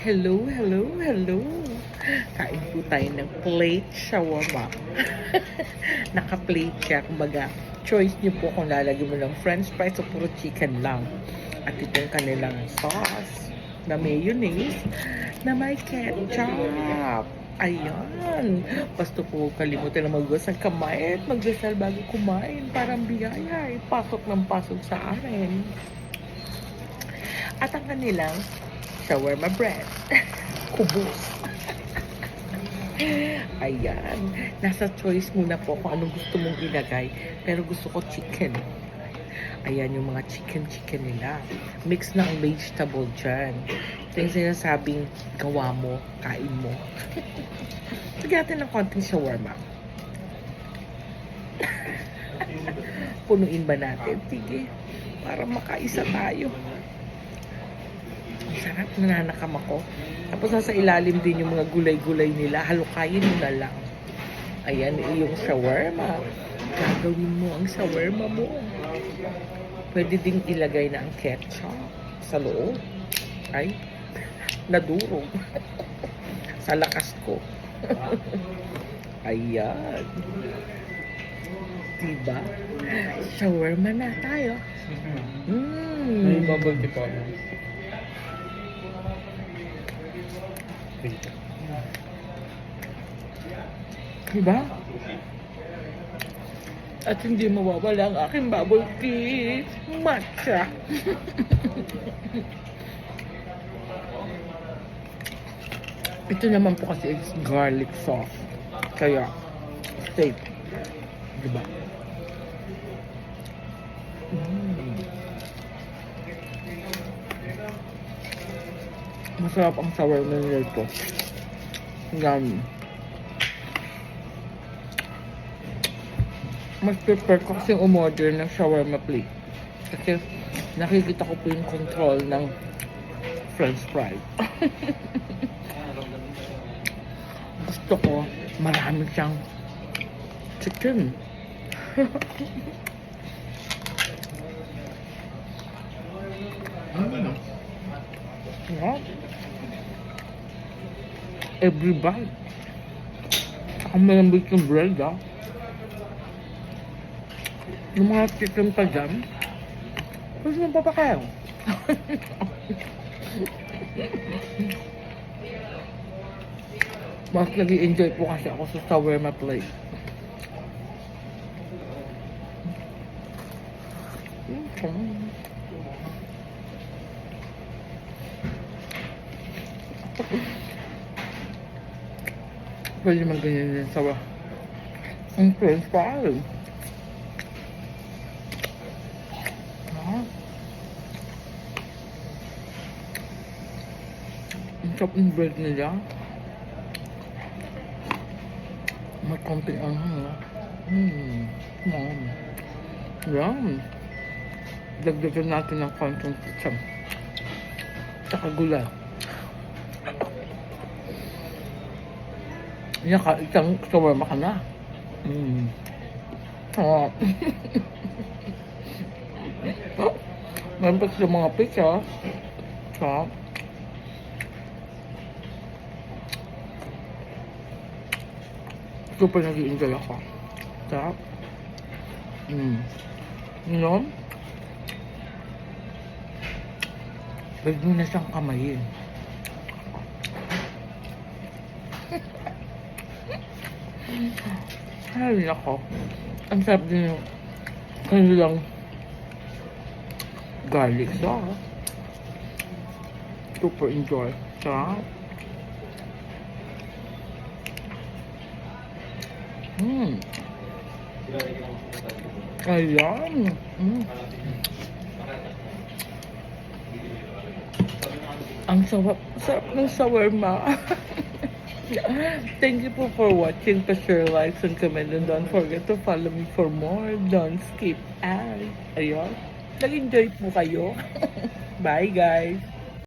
Hello, hello, hello. Kain po tayo ng plate shawarma. Naka-plate siya. Kumbaga, choice niyo po kung lalagyan mo ng french fries o puro chicken lang. At ito yung kanilang sauce na mayonnaise na may ketchup. Ayan. Basta po kalimutan na magwas ng kamay at magdasal bago kumain. Parang biyaya. Pasok ng pasok sa akin. At ang kanilang shawarma bread. Kubos. Ayan. Nasa choice muna po kung anong gusto mong ilagay. Pero gusto ko chicken. Ayan yung mga chicken nila. Mix ng vegetable dyan. Ito yung sinasabing gawa mo, kain mo. Lagyan natin ng konting shawarma. Punuin ba natin? Sige. Para makaisa tayo. Sarap, nananakam ako. Tapos nasa ilalim din yung mga gulay-gulay nila. Halukayin mo na lang. Ayan, yung shawarma. Gagawin mo ang shawarma mo. Pwede ding ilagay na ang ketchup sa loob. Ay, nadurog. Sa lakas ko. Ayan. Diba? Shawarma na tayo. May bubble tea pa. Diba? At hindi mawawala ang aking bubble tea. Matcha. Ito naman po kasi is garlic sauce. Kaya, steak. Diba? Masarap ang shawarma nila ito. Yummy. Mas prefer ko kasi umorder ng shawarma plate. Kasi nakikita ko po yung control ng french fry. Gusto ko marami siyang chicken. Yeah. Every bite. Saka malambot yung bread, ah. Yung mga chicken pa dyan, pwede nang papakayaw. Mas nag-i-enjoy po kasi ako sa shawarma plate. Pwede naman ganyan din sa ang french fry. Ang sarap ng bread nila. May konting anghang, ah. Yum. Dagdagan natin ng konting ketchup. Tsaka gulay. Yan ka, isang shawarma ka na. Meron pa sa mga pizza. Sarap. Super nag-i-enjoy ako. Sarap. You know? Pwede mo na siyang kamayin. Ay, nako. Ang sarap din yung kanilang garlic sauce. Super enjoy. Sarap. Ayan. Ang sarap ng shawarma. Thank you po for watching. Pa-share, likes, and comment. And don't forget to follow me for more. Don't skip ads. Ayan. Nag-enjoy po kayo. Bye, guys.